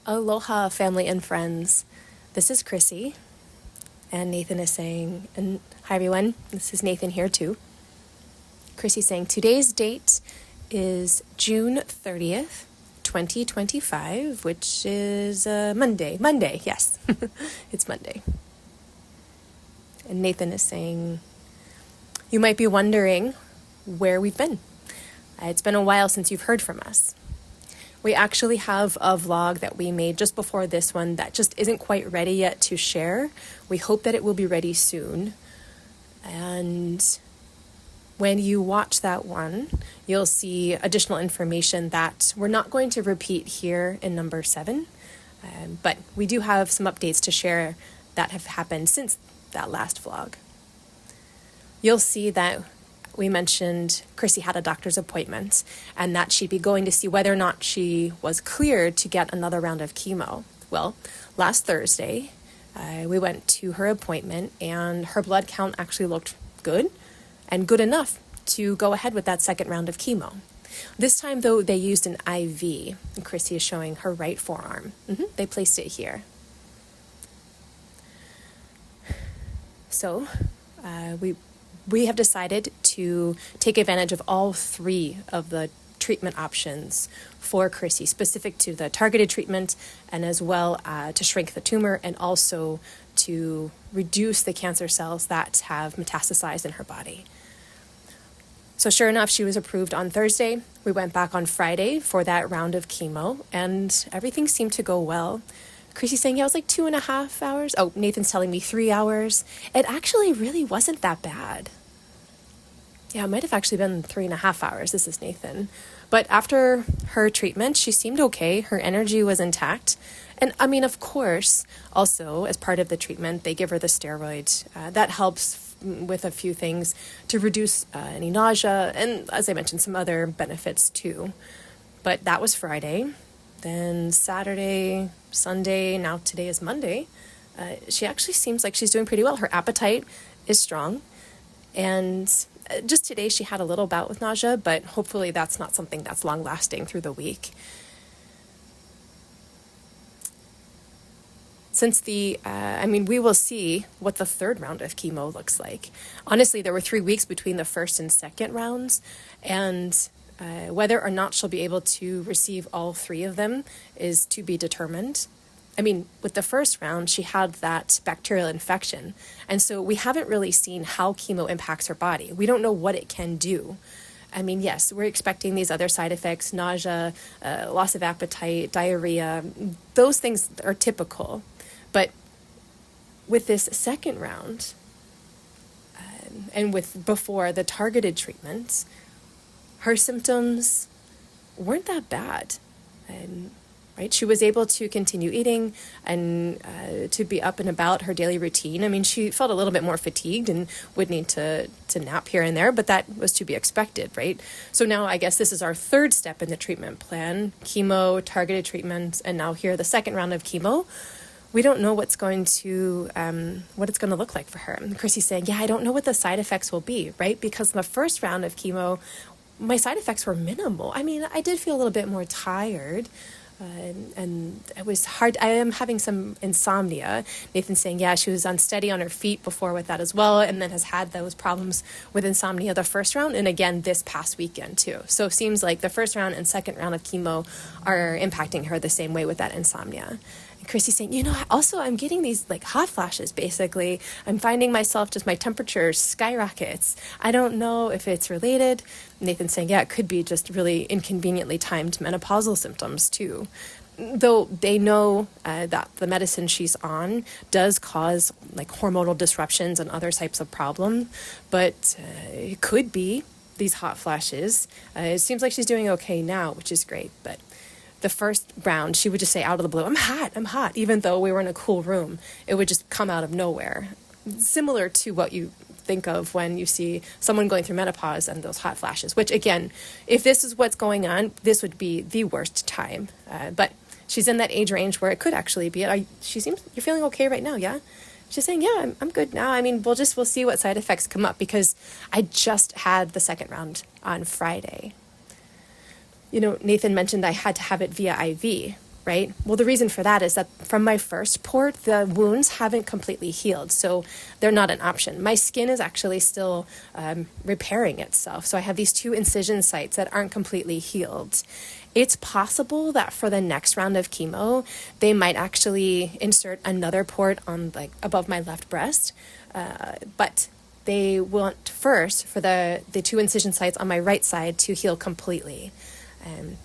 Aloha, family and friends. This is Chrissy, and Nathan is saying, and hi everyone, this is Nathan here too. Chrissy's saying today's date is June 30th, 2025, which is Monday. Monday, yes, it's Monday. And Nathan is saying, you might be wondering where we've been. It's been a while since you've heard from us. We actually have a vlog that we made just before this one that just isn't quite ready yet to share. We hope that it will be ready soon. And when you watch that one, you'll see additional information that we're not going to repeat here in number 7. But we do have some updates to share that have happened since that last vlog. You'll see that we mentioned Chrissy had a doctor's appointment and that she'd be going to see whether or not she was cleared to get another round of chemo. Well, last Thursday, we went to her appointment and her blood count actually looked good and good enough to go ahead with that second round of chemo. This time, though, they used an IV. And Chrissy is showing her right forearm. They placed it here. So, we have decided to take advantage of all 3 of the treatment options for Chrissy, specific to the targeted treatment and as well to shrink the tumor and also to reduce the cancer cells that have metastasized in her body. So sure enough, she was approved on Thursday. We went back on Friday for that round of chemo and everything seemed to go well. Chrissy's saying, yeah, it was like 2.5 hours. Oh, Nathan's telling me 3 hours. It actually really wasn't that bad. Yeah, it might have actually been 3.5 hours. This is Nathan. But after her treatment, she seemed okay. Her energy was intact. And I mean, of course, also as part of the treatment, they give her the steroid. That helps with a few things to reduce any nausea. And as I mentioned, some other benefits too. But that was Friday. Then Saturday, Sunday, now today is Monday. She actually seems like she's doing pretty well. Her appetite is strong. And just today she had a little bout with nausea, but hopefully that's not something that's long lasting through the week. Since we will see what the third round of chemo looks like. Honestly, there were 3 weeks between the first and second rounds, and whether or not she'll be able to receive all 3 of them is to be determined. I mean, with the first round, she had that bacterial infection. And so we haven't really seen how chemo impacts her body. We don't know what it can do. I mean, yes, we're expecting these other side effects, nausea, loss of appetite, diarrhea. Those things are typical. But with this second round, and with before the targeted treatments, her symptoms weren't that bad. Right? She was able to continue eating and to be up and about her daily routine. I mean, she felt a little bit more fatigued and would need to nap here and there, but that was to be expected, right? So now I guess this is our 3rd step in the treatment plan: chemo, targeted treatments, and now here the second round of chemo. We don't know what it's going to look like for her. And Chrissy's saying, yeah, I don't know what the side effects will be, right? Because in the first round of chemo, my side effects were minimal. I mean, I did feel a little bit more tired. And it was hard. I am having some insomnia. Nathan's saying, yeah, she was unsteady on her feet before with that as well, and then has had those problems with insomnia the first round, and again this past weekend too. So it seems like the first round and second round of chemo are impacting her the same way with that insomnia. And Chrissy's saying, also I'm getting these like hot flashes, basically. I'm finding myself just my temperature skyrockets. I don't know if it's related. Nathan's saying, yeah, it could be just really inconveniently timed menopausal symptoms too. Though they know that the medicine she's on does cause like hormonal disruptions and other types of problems, but it could be these hot flashes. It seems like she's doing okay now, which is great, but the first round, she would just say out of the blue, I'm hot, even though we were in a cool room. It would just come out of nowhere. Similar to what you think of when you see someone going through menopause and those hot flashes, which again, if this is what's going on, this would be the worst time. But she's in that age range where it could actually be it. You're feeling okay right now, yeah? She's saying, yeah, I'm good now. I mean, we'll see what side effects come up because I just had the second round on Friday. Nathan mentioned I had to have it via IV. right? Well, the reason for that is that from my first port, the wounds haven't completely healed, so they're not an option. My skin is actually still repairing itself. So I have these 2 incision sites that aren't completely healed. It's possible that for the next round of chemo, they might actually insert another port on like above my left breast, but they want first for the 2 incision sites on my right side to heal completely.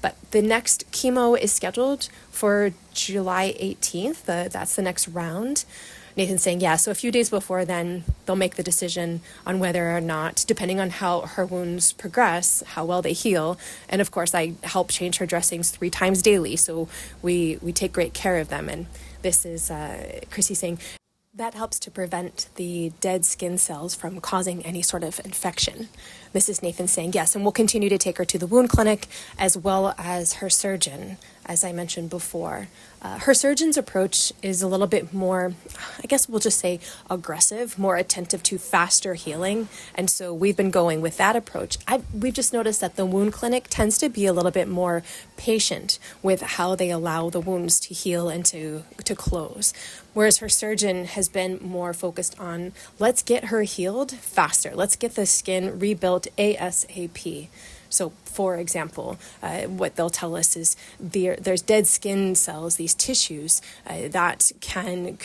But the next chemo is scheduled for July 18th. That's the next round. Nathan's saying, yeah, so a few days before then, they'll make the decision on whether or not, depending on how her wounds progress, how well they heal. And of course, I help change her dressings 3 times daily, so we take great care of them. And this is Chrissy saying, that helps to prevent the dead skin cells from causing any sort of infection. This is Nathan saying yes, and we'll continue to take her to the wound clinic as well as her surgeon, as I mentioned before. Her surgeon's approach is a little bit more, I guess we'll just say aggressive, more attentive to faster healing. And so we've been going with that approach. We've just noticed that the wound clinic tends to be a little bit more patient with how they allow the wounds to heal and to close. Whereas her surgeon has been more focused on, let's get her healed faster. Let's get the skin rebuilt ASAP. So, for example, what they'll tell us is there's dead skin cells, these tissues that can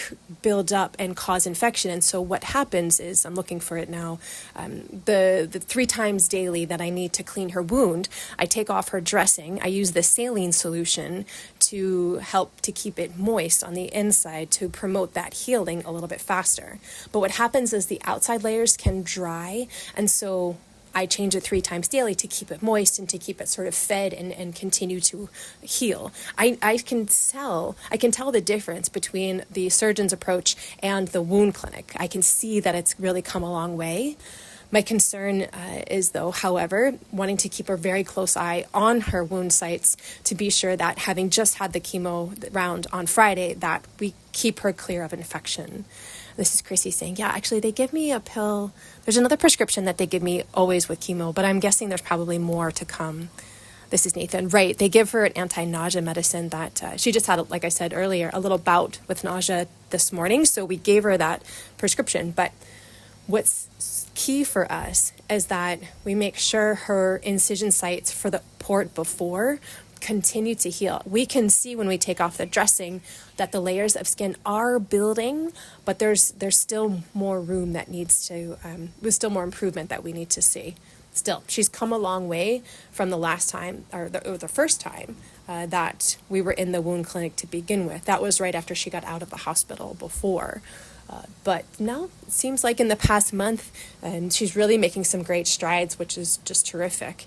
build up and cause infection. And so what happens is, I'm looking for it now, the 3 times daily that I need to clean her wound, I take off her dressing. I use the saline solution to help to keep it moist on the inside to promote that healing a little bit faster. But what happens is the outside layers can dry, and so I change it 3 times daily to keep it moist and to keep it sort of fed and continue to heal. I can tell the difference between the surgeon's approach and the wound clinic. I can see that it's really come a long way. My concern is, though, however, wanting to keep a very close eye on her wound sites to be sure that having just had the chemo round on Friday, that we keep her clear of infection. This is Chrissy saying, yeah, actually, they give me a pill. There's another prescription that they give me always with chemo, but I'm guessing there's probably more to come. This is Nathan. Right. They give her an anti-nausea medicine that she just had, like I said earlier, a little bout with nausea this morning. So we gave her that prescription. But what's key for us is that we make sure her incision sites for the port before continue to heal. We can see when we take off the dressing that the layers of skin are building, but there's still more room that needs to, there's still more improvement that we need to see. Still, she's come a long way from the last time, or the first time that we were in the wound clinic to begin with. That was right after she got out of the hospital before. But now it seems like in the past month, and she's really making some great strides, which is just terrific.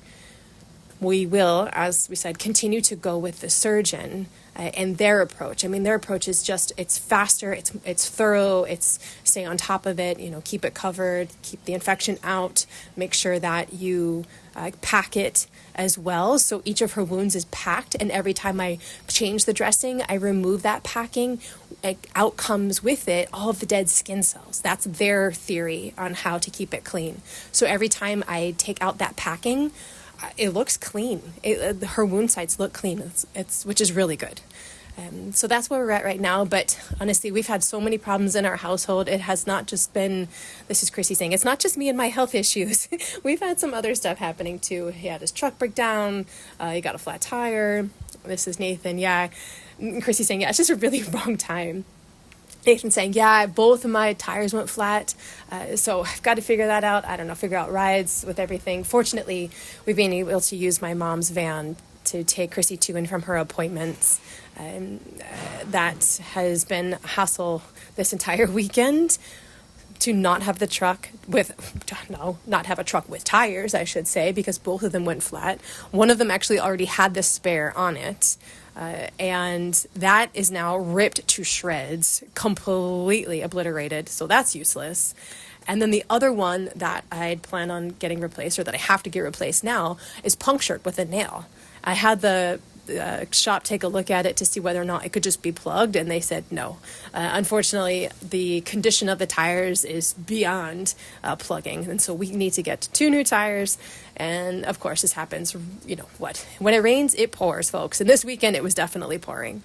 We will, as we said, continue to go with the surgeon and their approach. I mean, their approach is just, it's faster, it's thorough, it's stay on top of it, keep it covered, keep the infection out, make sure that you pack it as well. So each of her wounds is packed, and every time I change the dressing, I remove that packing. Out comes with it all of the dead skin cells. That's their theory on how to keep it clean. So every time I take out that packing, it looks clean. Her wound sites look clean, which is really good. So that's where we're at right now. But honestly, we've had so many problems in our household. It has not just been, this is Chrissy saying, it's not just me and my health issues. We've had some other stuff happening too. He had his truck break down. He got a flat tire. This is Nathan. Yeah. Chrissy saying, yeah, it's just a really wrong time. Nathan saying, yeah, both of my tires went flat, so I've got to figure that out. I don't know, figure out rides with everything. Fortunately, we've been able to use my mom's van to take Chrissy to and from her appointments. That has been a hassle this entire weekend. To not have a truck with tires, I should say, because both of them went flat. One of them actually already had the spare on it. And that is now ripped to shreds, completely obliterated. So that's useless. And then the other one that I'd plan on getting replaced, or that I have to get replaced now, is punctured with a nail. I had the shop take a look at it to see whether or not it could just be plugged, and they said no. Unfortunately, the condition of the tires is beyond plugging, and so we need to get 2 new tires. And of course, this happens, when it rains, it pours, folks. And this weekend, it was definitely pouring.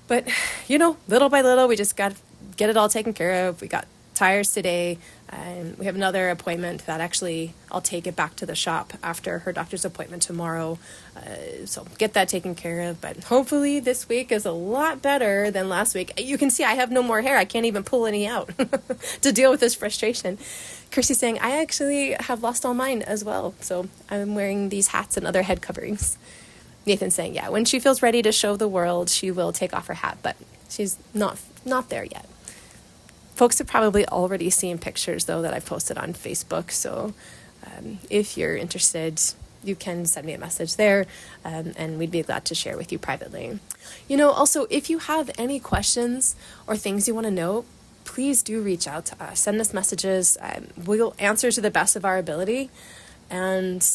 But, little by little, we just got to get it all taken care of. We got tires today, and we have another appointment that actually I'll take it back to the shop after her doctor's appointment tomorrow. So get that taken care of. But hopefully this week is a lot better than last week. You can see I have no more hair. I can't even pull any out to deal with this frustration. Kirsty's saying, I actually have lost all mine as well. So I'm wearing these hats and other head coverings. Nathan's saying, yeah, when she feels ready to show the world, she will take off her hat, but she's not there yet. Folks have probably already seen pictures, though, that I've posted on Facebook. So if you're interested, you can send me a message there, and we'd be glad to share with you privately. Also, if you have any questions or things you want to know, please do reach out to us. Send us messages. We'll answer to the best of our ability. And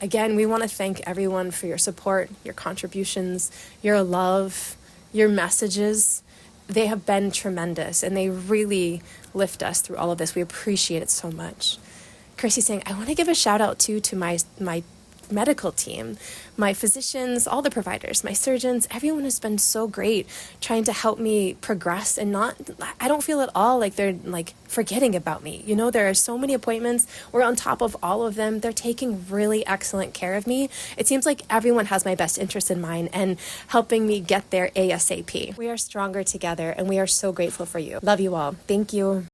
again, we want to thank everyone for your support, your contributions, your love, your messages. They have been tremendous, and they really lift us through all of this. We appreciate it so much. Kirsty's saying, I want to give a shout out to my medical team, my physicians, all the providers, my surgeons. Everyone has been so great trying to help me progress, and I don't feel at all like they're forgetting about me. There are so many appointments. We're on top of all of them. They're taking really excellent care of me. It seems like everyone has my best interest in mind and helping me get there ASAP. We are stronger together, and we are so grateful for you. Love you all. Thank you.